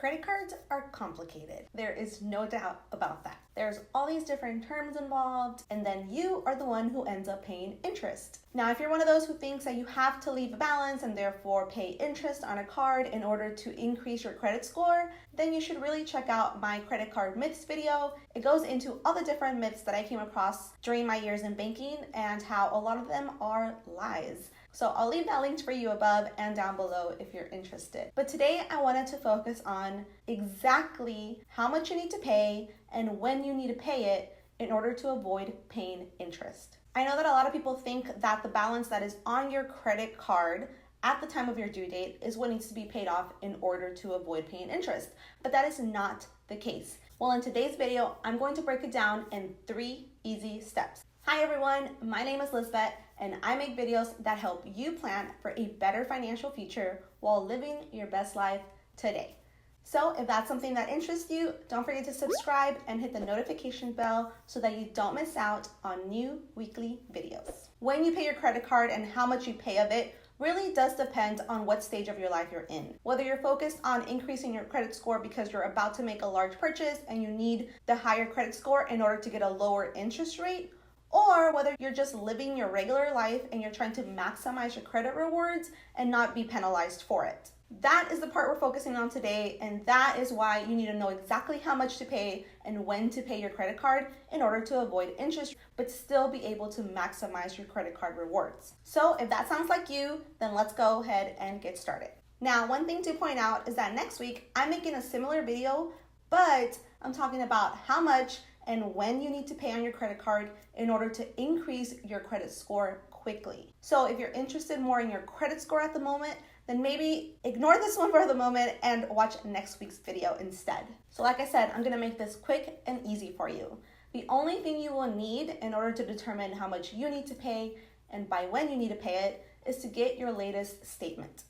Credit cards are complicated. There is no doubt about that. There's all these different terms involved, and then you are the one who ends up paying interest. Now, if you're one of those who thinks that you have to leave a balance and therefore pay interest on a card in order to increase your credit score, then you should really check out my credit card myths video. It goes into all the different myths that I came across during my years in banking and how a lot of them are lies. So I'll leave that linked for you above and down below if you're interested. But today I wanted to focus on exactly how much you need to pay and when you need to pay it in order to avoid paying interest. I know that a lot of people think that the balance that is on your credit card at the time of your due date is what needs to be paid off in order to avoid paying interest, but that is not the case. Well, in today's video, I'm going to break it down in 3 easy steps. Hi everyone, my name is Lisbeth, and I make videos that help you plan for a better financial future while living your best life today. So if that's something that interests you, don't forget to subscribe and hit the notification bell so that you don't miss out on new weekly videos. When you pay your credit card and how much you pay of it really does depend on what stage of your life you're in. Whether you're focused on increasing your credit score because you're about to make a large purchase and you need the higher credit score in order to get a lower interest rate, or whether you're just living your regular life and you're trying to maximize your credit rewards and not be penalized for it. That is the part we're focusing on today, and that is why you need to know exactly how much to pay and when to pay your credit card in order to avoid interest, but still be able to maximize your credit card rewards. So if that sounds like you, then let's go ahead and get started. Now, one thing to point out is that next week I'm making a similar video, but I'm talking about how much and when you need to pay on your credit card in order to increase your credit score quickly. So if you're interested more in your credit score at the moment, then maybe ignore this one for the moment and watch next week's video instead. So like I said, I'm gonna make this quick and easy for you. The only thing you will need in order to determine how much you need to pay and by when you need to pay it is to get your latest statement.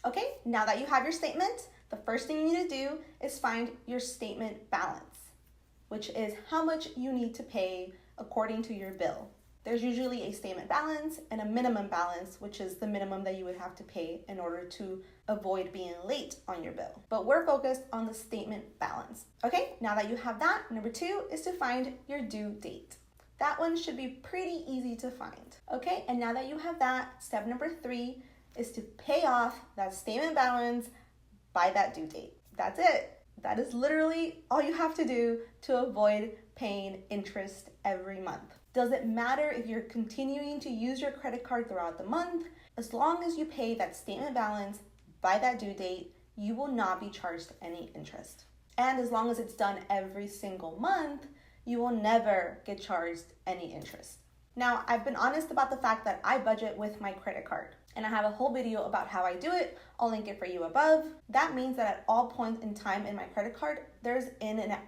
Okay, now that you have your statement, the first thing you need to do is find your statement balance, which is how much you need to pay according to your bill. There's usually a statement balance and a minimum balance, which is the minimum that you would have to pay in order to avoid being late on your bill. But we're focused on the statement balance. Okay, now that you have that, number 2 is to find your due date. That one should be pretty easy to find. Okay, and now that you have that, step number 3 is to pay off that statement balance by that due date. That's it. That is literally all you have to do to avoid paying interest every month. Doesn't matter if you're continuing to use your credit card throughout the month, as long as you pay that statement balance by that due date, you will not be charged any interest. And as long as it's done every single month, you will never get charged any interest. Now, I've been honest about the fact that I budget with my credit card, and I have a whole video about how I do it. I'll link it for you above. That means that at all points in time in my credit card, there's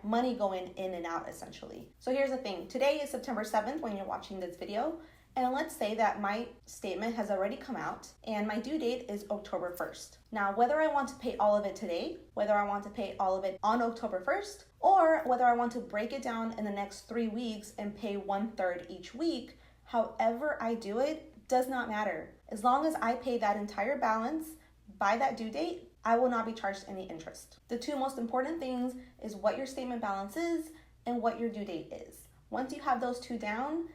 money going in and out essentially. So here's the thing. Today is September 7th when you're watching this video. And let's say that my statement has already come out and my due date is October 1st. Now, whether I want to pay all of it today, whether I want to pay all of it on October 1st, or whether I want to break it down in the next 3 weeks and pay 1/3 each week, however I do it, does not matter. As long as I pay that entire balance by that due date, I will not be charged any interest. The 2 most important things is what your statement balance is and what your due date is. Once you have those 2 down,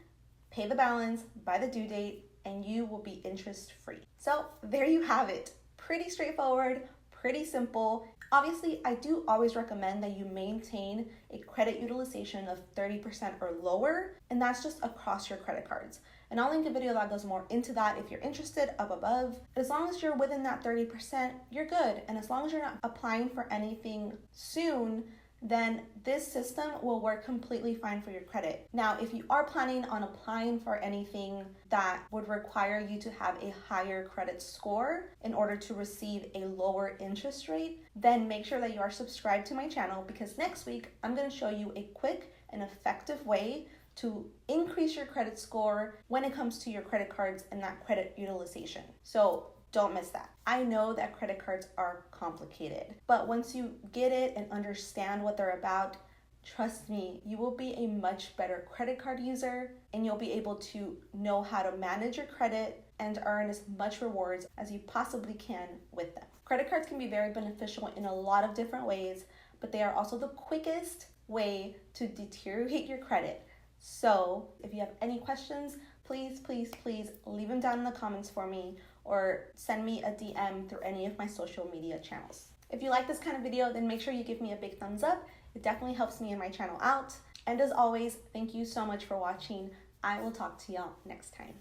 pay the balance by the due date and you will be interest free. So there you have it. Pretty straightforward, pretty simple. Obviously, I do always recommend that you maintain a credit utilization of 30% or lower, and that's just across your credit cards. And I'll link a video that goes more into that if you're interested up above. As long as you're within that 30%, you're good. And as long as you're not applying for anything soon, then this system will work completely fine for your credit. Now, if you are planning on applying for anything that would require you to have a higher credit score in order to receive a lower interest rate, then make sure that you are subscribed to my channel, because next week I'm going to show you a quick and effective way to increase your credit score when it comes to your credit cards and that credit utilization. So don't miss that. I know that credit cards are complicated, but once you get it and understand what they're about, trust me, you will be a much better credit card user and you'll be able to know how to manage your credit and earn as much rewards as you possibly can with them. Credit cards can be very beneficial in a lot of different ways, but they are also the quickest way to deteriorate your credit. So if you have any questions, please leave them down in the comments for me or send me a DM through any of my social media channels. If you like this kind of video, then make sure you give me a big thumbs up. It definitely helps me and my channel out. And as always, thank you so much for watching. I will talk to y'all next time.